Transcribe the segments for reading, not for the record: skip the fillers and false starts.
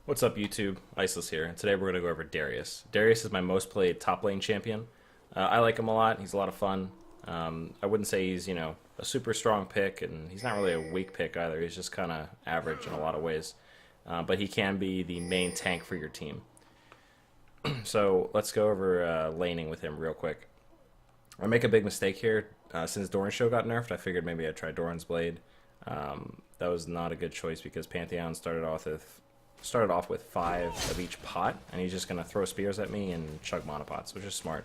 What's up, YouTube? Iceless here, and today we're going to go over Darius. Darius is my most played top lane champion. I like him a lot. He's a lot of fun. I wouldn't say he's, a super strong pick, and he's not really a weak pick either. He's just kind of average in a lot of ways. But he can be the main tank for your team. So let's go over laning with him real quick. I make a big mistake here. Since Doran's show got nerfed, I figured maybe I'd try Doran's Blade. That was not a good choice because Pantheon started off with 5 of each pot, and he's just going to throw spears at me and chug monopots, which is smart.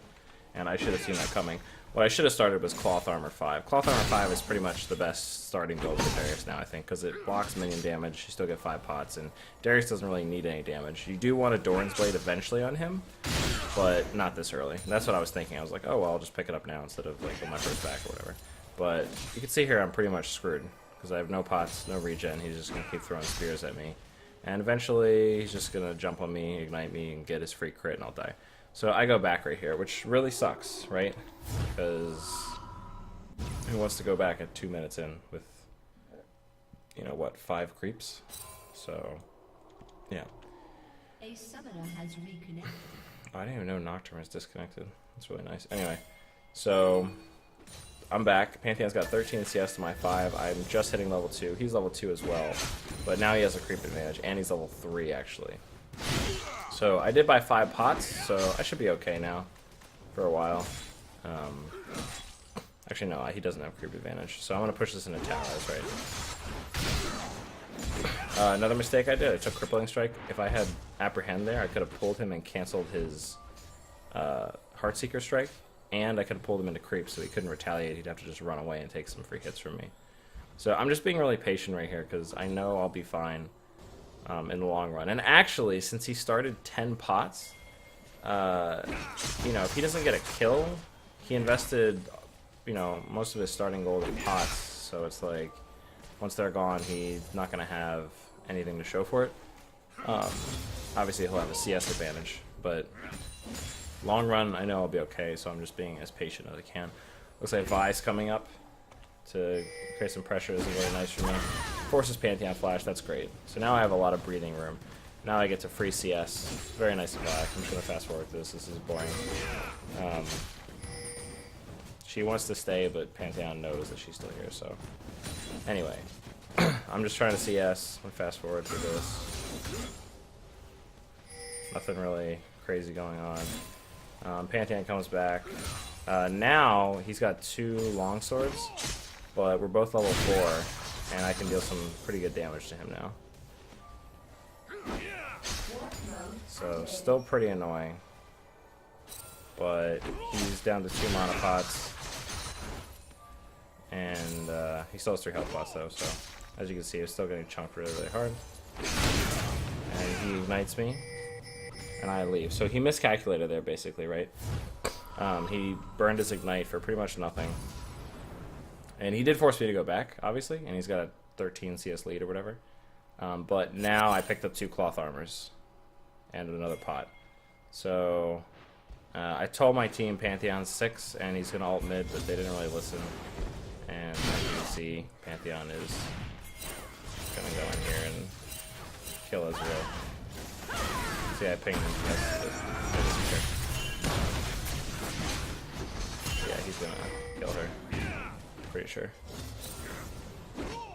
And I should have seen that coming. What I should have started was Cloth Armor 5. Cloth Armor 5 is pretty much the best starting build for Darius now, I think, because it blocks minion damage, you still get 5 pots, and Darius doesn't really need any damage. You do want a Doran's Blade eventually on him, but not this early. And that's what I was thinking. I was like, oh, well, I'll just pick it up now instead of, like, on my first back or whatever. But you can see here I'm pretty much screwed, because I have no pots, no regen. He's just going to keep throwing spears at me. And eventually, he's just going to jump on me, ignite me, and get his free crit, and I'll die. So I go back right here, which really sucks, right? Because who wants to go back at 2 minutes in with, 5 creeps? So, yeah. A summoner has reconnected. Oh, I didn't even know Nocturne was disconnected. That's really nice. Anyway, so I'm back. Pantheon's got 13 CS to my 5. I'm just hitting level 2. He's level 2 as well. But now he has a creep advantage, and he's level 3, actually. So I did buy 5 pots, so I should be okay now for a while. Actually, no, he doesn't have creep advantage. So I'm going to push this into tower, that's right. Another mistake I did, I took Crippling Strike. If I had Apprehend there, I could have pulled him and canceled his Heartseeker Strike. And I could have pulled him into creep, so he couldn't retaliate. He'd have to just run away and take some free hits from me. So I'm just being really patient right here, because I know I'll be fine in the long run. And actually, since he started 10 pots, if he doesn't get a kill, he invested, most of his starting gold in pots. So it's like, once they're gone, he's not going to have anything to show for it. Obviously, he'll have a CS advantage, but long run, I know I'll be okay, so I'm just being as patient as I can. Looks like Vi's coming up to create some pressure. This is really nice for me. Forces Pantheon Flash, that's great. So now I have a lot of breathing room. Now I get to free CS. Very nice of Vi. I'm just going to fast forward this. This is boring. She wants to stay, but Pantheon knows that she's still here, so. Anyway. I'm just trying to CS. I'm going to fast forward through this. Nothing really crazy going on. Pantheon comes back. Now he's got 2 longswords, but we're both level 4, and I can deal some pretty good damage to him now. So still pretty annoying, but he's down to 2 mana pots, and he still has 3 health pots though. So as you can see, he's still getting chunked really, really hard, and he ignites me. And I leave. So he miscalculated there, basically, right? He burned his ignite for pretty much nothing. And he did force me to go back, obviously, and he's got a 13 CS lead or whatever. But now I picked up 2 cloth armors and another pot. So I told my team Pantheon's 6, and he's going to ult mid, but they didn't really listen. And as you can see, Pantheon is going to go in here and kill Ezreal. Yeah, I pinged him. Yeah, he's gonna kill her. Pretty sure.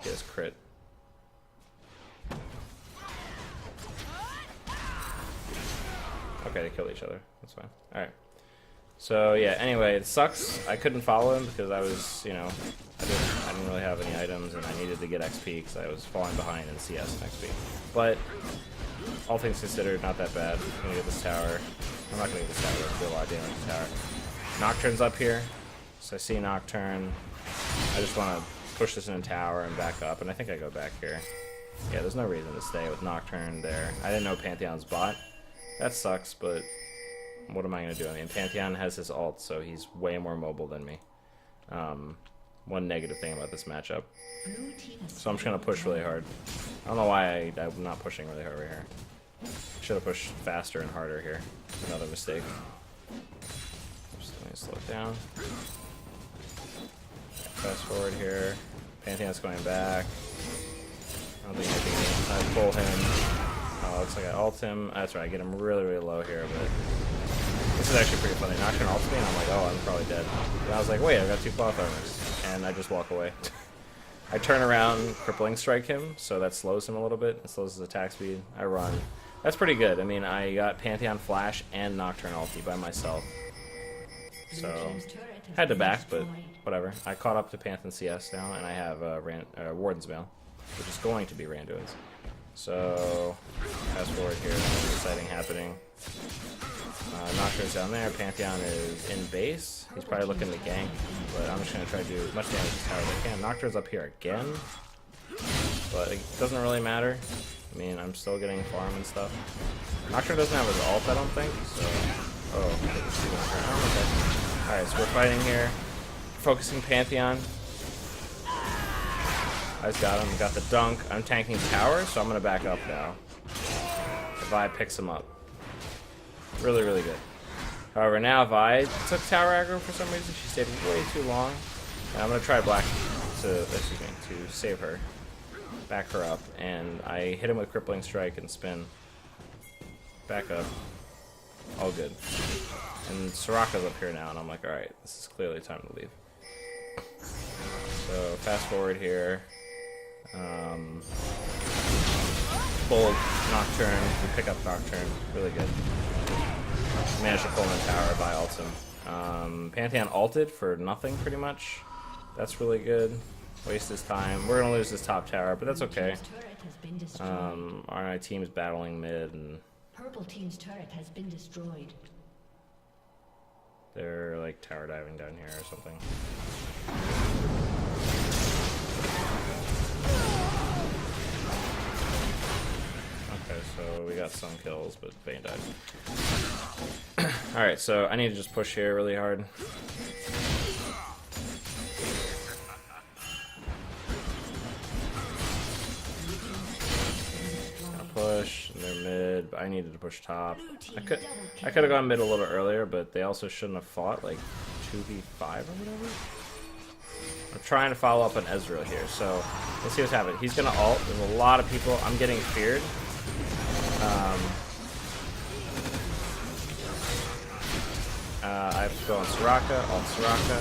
He has crit. Okay, they killed each other. That's fine. Alright. So, yeah, anyway, it sucks. I couldn't follow him because I was, I didn't really have any items, and I needed to get XP because I was falling behind in CS and XP. But all things considered, not that bad. I'm gonna get this tower. I'm not gonna get this tower, let's do a lot of damage to the tower. Nocturne's up here, so I see Nocturne. I just want to push this in a tower and back up, and I think I go back here. Yeah, there's no reason to stay with Nocturne there. I didn't know Pantheon's bot. That sucks, but what am I gonna do? I mean, Pantheon has his ult, so he's way more mobile than me. One negative thing about this matchup. So I'm just gonna push really hard. I don't know why I'm not pushing really hard right here. Should have pushed faster and harder here. Another mistake. Just let me slow it down. Fast forward here. Pantheon's going back. I don't think I can pull him. Oh, looks like I ult him. That's right, I get him really, really low here, but this is actually pretty funny. Nocturne ults me, and I'm like, oh, I'm probably dead. And I was like, wait, I've got 2 cloth armors. And I just walk away. I turn around, crippling strike him, so that slows him a little bit. It slows his attack speed. I run. That's pretty good. I mean, I got Pantheon Flash and Nocturne ulti by myself. So, had to back, but whatever. I caught up to Pantheon CS now, and I have Warden's Mail, which is going to be Randuin's. So, fast forward here, nothing exciting happening. Nocturne's down there, Pantheon is in base. He's probably looking to gank, but I'm just going to try to do as much damage as hard as I can. Nocturne's up here again, but it doesn't really matter. I mean, I'm still getting farm and stuff. Nocturne doesn't have his ult, I don't think, so... Oh, okay. Alright, so we're fighting here. Focusing Pantheon. I just got him, got the dunk. I'm tanking tower, so I'm going to back up now. Vi picks him up. Really, really good. However, now Vi took tower aggro for some reason. She stayed way too long. And I'm going to try black to save her. Back her up. And I hit him with crippling strike and spin. Back up. All good. And Soraka's up here now, and I'm like, alright, this is clearly time to leave. So, fast forward here. Bolt, Nocturne, we pick up Nocturne, really good. Managed to pull him in tower by ults him. Pantheon ulted for nothing, pretty much. That's really good. Waste his time. We're gonna lose this top tower, but that's okay. Our team's battling mid, and Purple team's turret has been destroyed. they're like tower diving down here or something. Okay, so we got some kills, but Vayne died. Alright, so I need to just push here really hard. Push, and they're mid, but I needed to push top. I could have gone mid a little earlier, but they also shouldn't have fought like 2v5 or whatever. I'm trying to follow up on Ezreal here, so let's see what's happening. He's gonna ult. There's a lot of people. I'm getting feared. I have to go on Soraka, ult Soraka,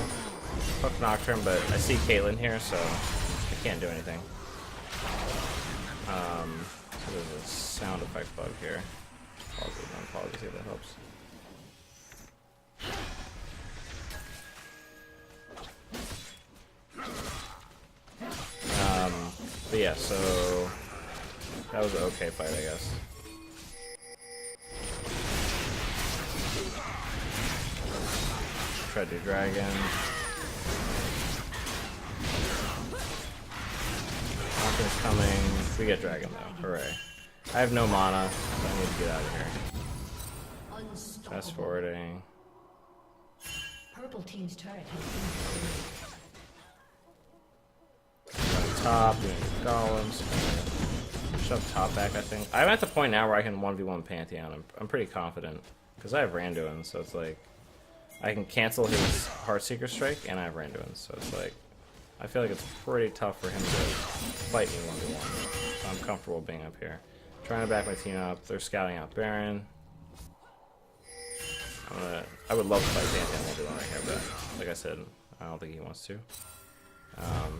hook Nocturne, but I see Caitlyn here, so I can't do anything. There's a sound effect bug here. Pause it, unpause it, see if that helps. But yeah, so that was an okay fight, I guess. Try to do dragon. Nocturne's coming. We get dragon though. Hooray. I have no mana, so I need to get out of here. Fast forwarding. Purple team's turret has been Going top, doing golems. Shove top back, I think. I'm at the point now where I can 1v1 Pantheon. I'm pretty confident. Because I have Randuin, so it's like... I can cancel his Heartseeker strike, and I have Randuin, so it's like... I feel like it's pretty tough for him to fight me 1v1. So I'm comfortable being up here. Trying to back my team up. They're scouting out Baron. I would love to fight Pantheon 1v1 right here, but like I said, I don't think he wants to.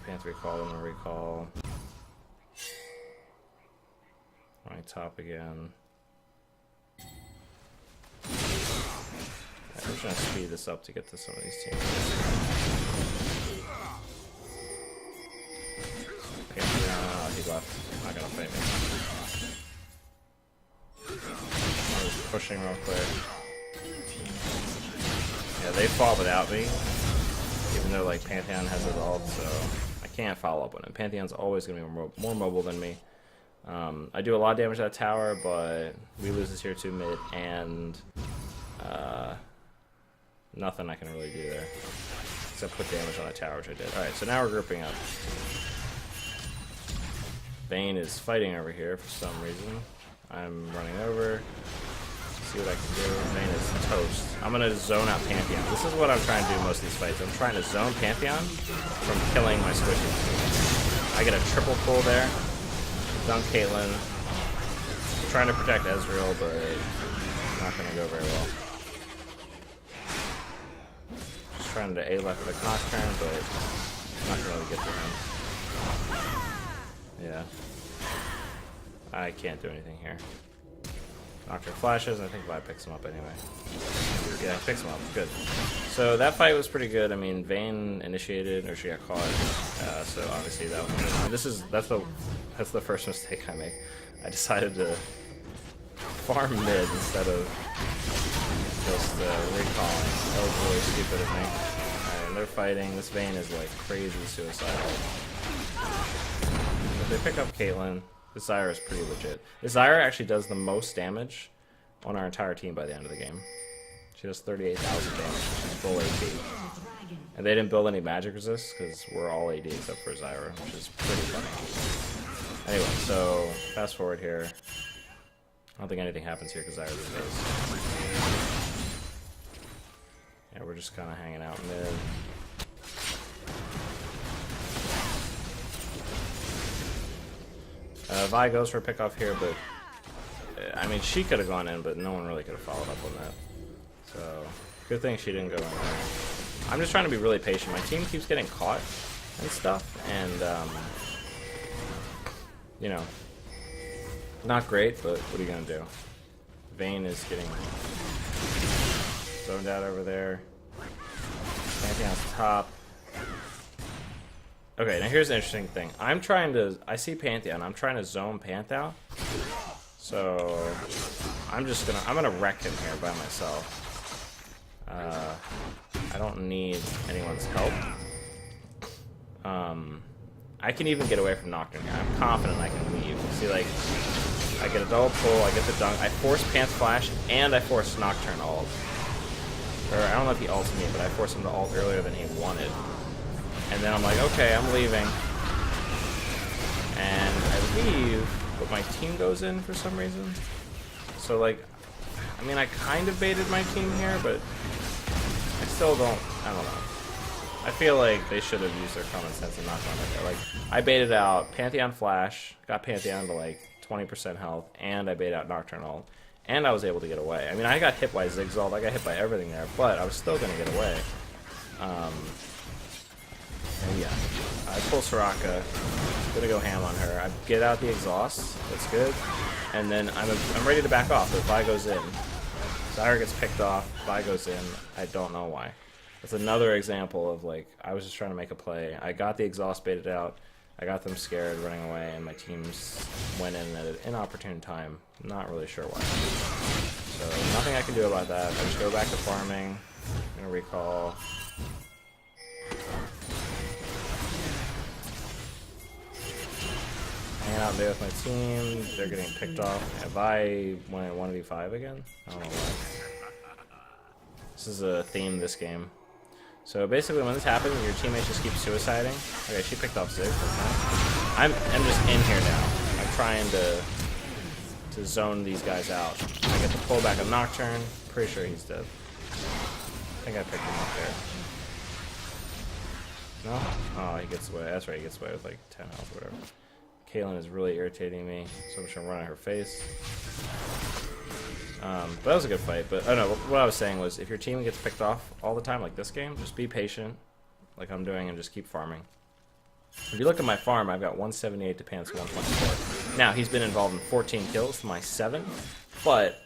Panther recall, I'm gonna recall. My top again. I'm just gonna speed this up to get to some of these teams. Okay, he left. Not gonna fight me. I was pushing real quick. Yeah, they fought without me. Even though like Pantheon has his ult, so I can't follow up on him. Pantheon's always gonna be more mobile than me. I do a lot of damage to that tower, but we lose this here too mid, and nothing I can really do there. Except put damage on that tower, which I did. Alright, so now we're grouping up. Vayne is fighting over here for some reason. I'm running over. See what I can do. Vayne is toast. I'm gonna zone out Pantheon. This is what I'm trying to do most of these fights. I'm trying to zone Pantheon from killing my squishes. I get a triple pull there. Dunk Caitlyn. Trying to protect Ezreal, but not going to go very well. Just trying to A-left for the Nocturne, but not going to really get to him. Yeah. I can't do anything here. Nocturne flashes, and I think Vi picks him up anyway. Yeah, picks him up. Good. So that fight was pretty good. I mean, Vayne initiated, or she got caught. So obviously that was. That's the first mistake I make. I decided to farm mid instead of just recalling. That was really stupid of me. Alright, and they're fighting. This Vayne is like crazy suicidal. If they pick up Caitlyn, this Zyra is pretty legit. This Zyra actually does the most damage on our entire team by the end of the game. She does 38,000 damage. She's full AP. And they didn't build any magic resist because we're all AD except for Zyra, which is pretty funny. Anyway, so fast forward here. I don't think anything happens here because Zyra just goes. Yeah, we're just kind of hanging out mid. Vi goes for a pickoff here, but I mean, she could have gone in, but no one really could have followed up on that. So, good thing she didn't go in there. I'm just trying to be really patient. My team keeps getting caught and stuff, and you know, not great, but what are you gonna do? Vayne is getting zoned out over there. Pantheon's top. Okay, now here's the interesting thing. I see Pantheon, I'm trying to zone Pantheon. So, I'm gonna wreck him here by myself. I don't need anyone's help. I can even get away from Nocturne here. I'm confident I can leave. See, like, I get a double pull, I get the dunk, I force Pants Flash, and I force Nocturne ult. Or, I don't know if he ults me, but I forced him to ult earlier than he wanted. And then I'm like, okay, I'm leaving. And I leave, but my team goes in for some reason. So, like, I mean, I kind of baited my team here, but I still don't, I don't know. I feel like they should have used their common sense and not gone right there. Like, I baited out Pantheon Flash, got Pantheon to like 20% health, and I baited out Nocturne ult, and I was able to get away. I mean, I got hit by Ziggs ult, I got hit by everything there, but I was still going to get away. And yeah, I pull Soraka, gonna go ham on her. I get out the exhaust, that's good, and then I'm ready to back off, but Vi goes in. Zyra gets picked off, Vi goes in, I don't know why. That's another example of, like, I was just trying to make a play. I got the exhaust baited out, I got them scared running away, and my teams went in at an inopportune time. Not really sure why. So, nothing I can do about that. I just go back to farming, I'm gonna recall. Hanging out there with my team, they're getting picked off. Have I won 1v5 again? I don't know why. This is a theme this game. So basically when this happens, your teammates just keep suiciding. Okay, she picked off Ziggs, that's nice. I'm just in here now. I'm trying to zone these guys out. I get the pullback of Nocturne, pretty sure he's dead. I think I picked him up there. No? Oh, he gets away. That's right, he gets away with like 10 health or whatever. Caitlyn is really irritating me, so I'm just gonna run at her face. But that was a good fight. But oh no, what I was saying was, if your team gets picked off all the time, like this game, just be patient, like I'm doing, and just keep farming. If you look at my farm, I've got 178 to Pants 124. Now he's been involved in 14 kills to my 7, but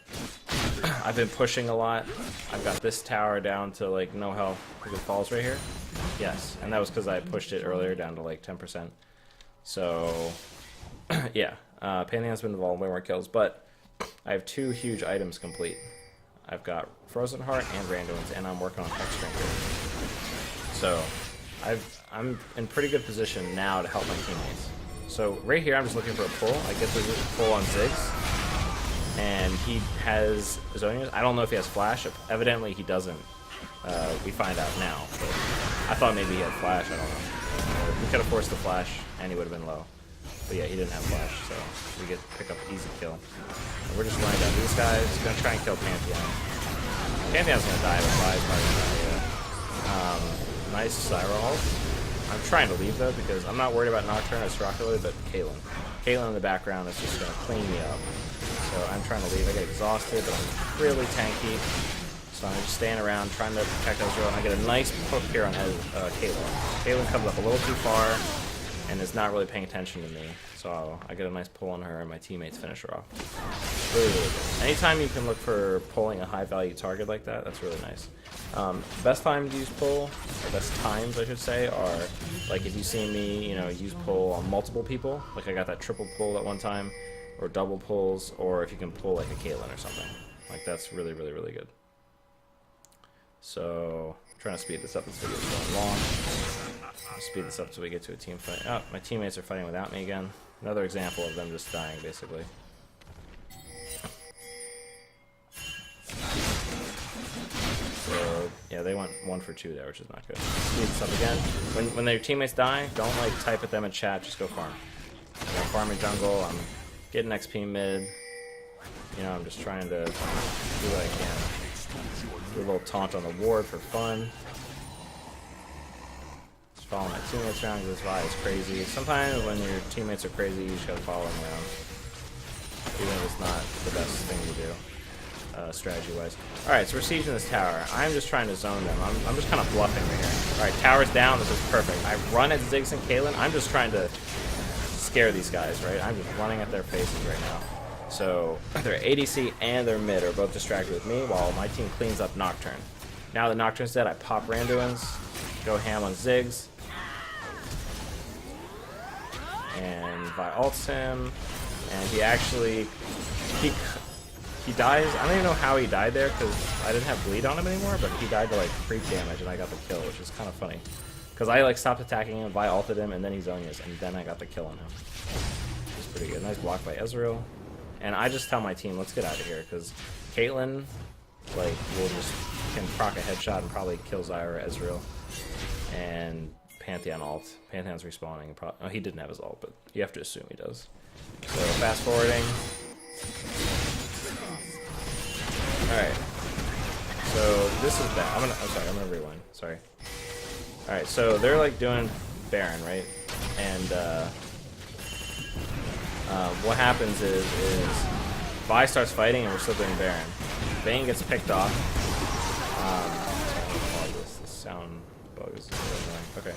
I've been pushing a lot. I've got this tower down to like no health because it falls right here. Yes, and that was because I pushed it earlier down to like 10%. So, yeah, Pantheon's been involved in way more kills, but I have 2 huge items complete. I've got Frozen Heart and Randuin's, and I'm working on Hex Drinker. So, I'm in pretty good position now to help my teammates. So, right here, I'm just looking for a pull. I get the pull on Ziggs, and he has Zonia's. I don't know if he has Flash. Evidently, he doesn't. We find out now, but I thought maybe he had Flash. I don't know. We could have forced the Flash, and he would have been low. But yeah, he didn't have Flash, so we get to pick up easy kill. And we're just running down these guys. Gonna try and kill Pantheon. Pantheon's gonna die, but Vi's probably gonna die, yeah. Nice Zyra ult. I'm trying to leave though, because I'm not worried about Nocturne or Soraka, but Caitlyn. Caitlyn in the background is just gonna clean me up. So I'm trying to leave. I get exhausted, but I'm really tanky. So I'm just staying around, trying to protect Ezreal, and I get a nice poke here on Caitlyn. Caitlyn comes up a little too far, and is not really paying attention to me. So I get a nice pull on her, and my teammates finish her off. Really, really good. Anytime you can look for pulling a high-value target like that, that's really nice. Best time to use pull, or best times I should say, are like if you see me, you know, use pull on multiple people. Like I got that triple pull at one time, or double pulls, or if you can pull like a Caitlyn or something. Like that's really, really, really good. So I'm trying to speed this up. This video is going long. I'll speed this up until we get to a team fight. Oh, my teammates are fighting without me again. Another example of them just dying, basically. So yeah, they went 1 for 2 there, which is not good. Speed this up again. When their teammates die, don't like type at them in chat. Just go farm. I'm farming jungle. I'm getting XP mid. You know, I'm just trying to do what I can. Do a little taunt on the ward for fun. Just follow my teammates around because this Vi is crazy. Sometimes when your teammates are crazy, you just gotta follow them around. Even if it's not the best thing to do, strategy-wise. Alright, so we're sieging this tower. I'm just trying to zone them. I'm just kind of bluffing right here. Alright, tower's down. This is perfect. I run at Ziggs and Caitlyn. I'm just trying to scare these guys, right? I'm just running at their faces right now. So their ADC and their mid are both distracted with me while my team cleans up Nocturne. Now the Nocturne's dead, I pop Randuin's, go ham on Ziggs, and Vi ults him, and he actually, he dies. I don't even know how he died there because I didn't have bleed on him anymore, but he died to like creep damage and I got the kill, which is kind of funny. Because I like stopped attacking him, Vi ulted him, and then he Zhonya's, and then I got the kill on him. It's pretty good. Nice block by Ezreal. And I just tell my team, let's get out of here, because Caitlyn, like, can proc a headshot and probably kill Zyra, Ezreal, and Pantheon ult. Pantheon's respawning. Oh, he didn't have his ult, but you have to assume he does. So, fast forwarding. Alright. So, this is bad. I'm sorry, I'm gonna rewind. Sorry. Alright, so they're, like, doing Baron, right? And, what happens is Vi starts fighting and we're still doing Baron. Vayne gets picked off. The sound bug is really annoying. Okay.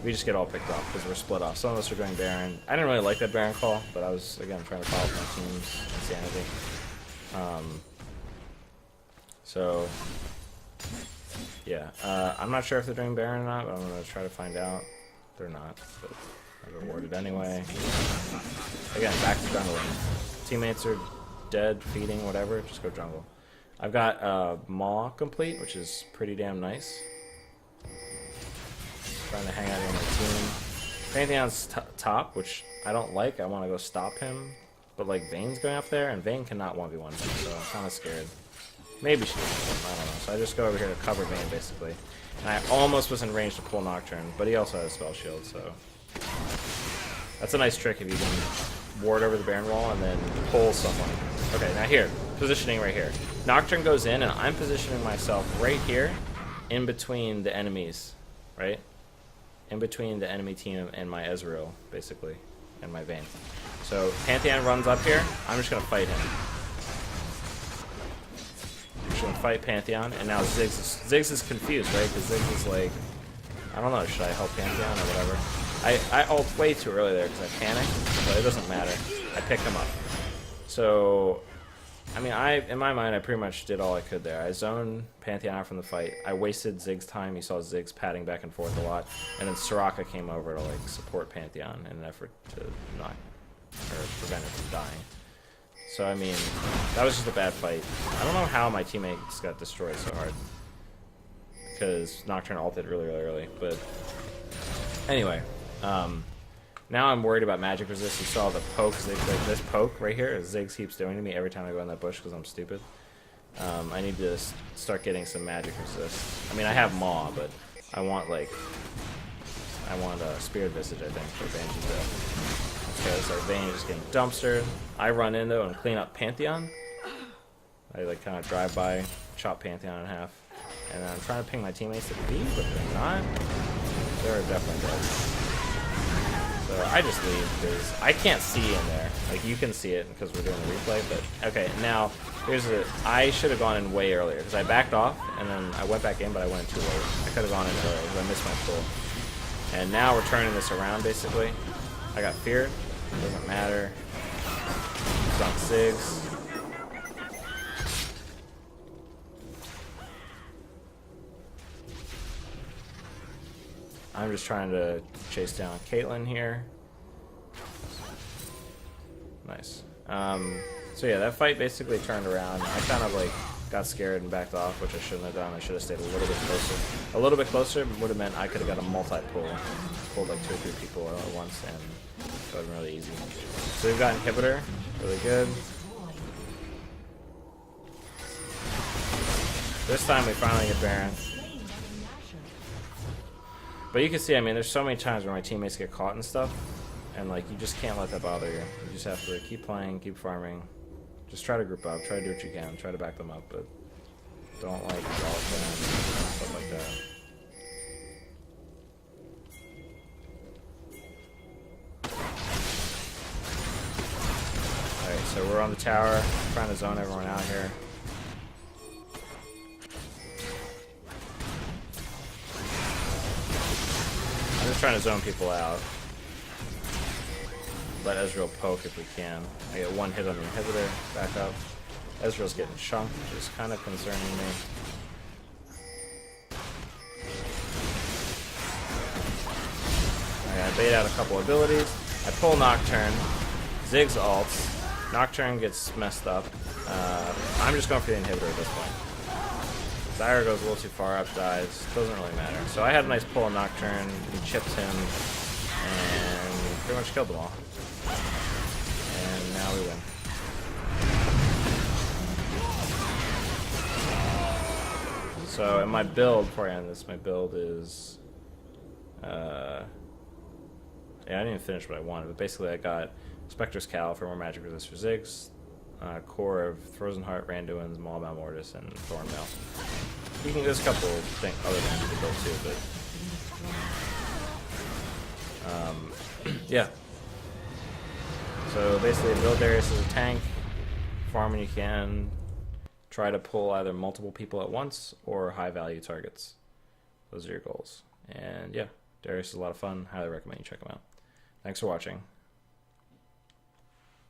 We just get all picked off because we're split off. Some of us are doing Baron. I didn't really like that Baron call, but I was, again, trying to follow my team's insanity. So, yeah. I'm not sure if they're doing Baron or not, but I'm going to try to find out. They're not, but I got rewarded anyway. Again, back to jungling. Teammates are dead, feeding, whatever, just go jungle. I've got Maw complete, which is pretty damn nice. Trying to hang out here with my team. Pantheon's top, which I don't like. I want to go stop him. But like Vayne's going up there, and Vayne cannot 1v1 him, so I'm kind of scared. Maybe she can, I don't know. So I just go over here to cover Vayne, basically. And I almost was in range to pull Nocturne, but he also has Spell Shield, so... That's a nice trick if you can ward over the Baron wall and then pull someone. Okay, now here, positioning right here. Nocturne goes in, and I'm positioning myself right here, in between the enemies, right? In between the enemy team and my Ezreal, basically, and my Vayne. So, Pantheon runs up here, I'm just gonna fight him. I'm just gonna fight Pantheon, and now Ziggs is confused, right? Because Ziggs is like, I don't know, should I help Pantheon or whatever? I ult way too early there because I panicked, but it doesn't matter. I picked him up. So, I mean, in my mind, I pretty much did all I could there. I zoned Pantheon out from the fight. I wasted Ziggs' time. You saw Ziggs padding back and forth a lot. And then Soraka came over to, like, support Pantheon in an effort to not, or prevent it from dying. So, I mean, that was just a bad fight. I don't know how my teammates got destroyed so hard. Because Nocturne ulted really, really early. But, anyway. Now I'm worried about magic resist. You saw the poke, like this poke right here, Ziggs keeps doing to me every time I go in that bush because I'm stupid. I need to start getting some magic resist. I mean, I have Maw, but I want a Spirit Visage, I think, for Banshee's death. Okay, so Vayne is just getting dumpstered. I run in though and clean up Pantheon. I like kind of drive by, chop Pantheon in half, and then I'm trying to ping my teammates to leave, but they're not. They're definitely dead. So I just leave because I can't see in there. Like, you can see it because we're doing the replay, but okay, now here's the, I should have gone in way earlier because I backed off and then I went back in, but I went too late. I could have gone in earlier because I missed my pull. And now we're turning this around basically. I got feared, doesn't matter. It's on Sigs. I'm just trying to chase down Caitlyn here. Nice. So yeah, that fight basically turned around. I kind of like got scared and backed off, which I shouldn't have done. I should have stayed a little bit closer. A little bit closer would have meant I could have got a multi-pull. Pulled like 2 or 3 people at once, and that would have been really easy. So we've got inhibitor, really good. This time we finally get Baron. But you can see, I mean, there's so many times where my teammates get caught and stuff, and like, you just can't let that bother you. You just have to keep playing, keep farming. Just try to group up, try to do what you can, try to back them up, but don't like wall them, stuff like that. Alright, so we're on the tower, trying to zone everyone out here. I'm just trying to zone people out. Let Ezreal poke if we can. I get 1 hit on the inhibitor, back up. Ezreal's getting chunked, which is kind of concerning me. Alright, I bait out a couple abilities. I pull Nocturne. Ziggs ults. Nocturne gets messed up. I'm just going for the inhibitor at this point. Zyra goes a little too far up, dies. Doesn't really matter. So I had a nice pull on Nocturne. We chipped him. And pretty much killed them all. And now we win. So in my build, before I end this, my build is... yeah, I didn't even finish what I wanted, but basically I got Spectre's Cal for more magic resist for Ziggs, core of Frozen Heart, Randuin's, Maulbound Mortis, and Thornmail. You can, there's a couple other things you can build too, but yeah. So basically build Darius as a tank, farm when you can, try to pull either multiple people at once or high value targets. Those are your goals. And yeah, Darius is a lot of fun. Highly recommend you check him out. Thanks for watching.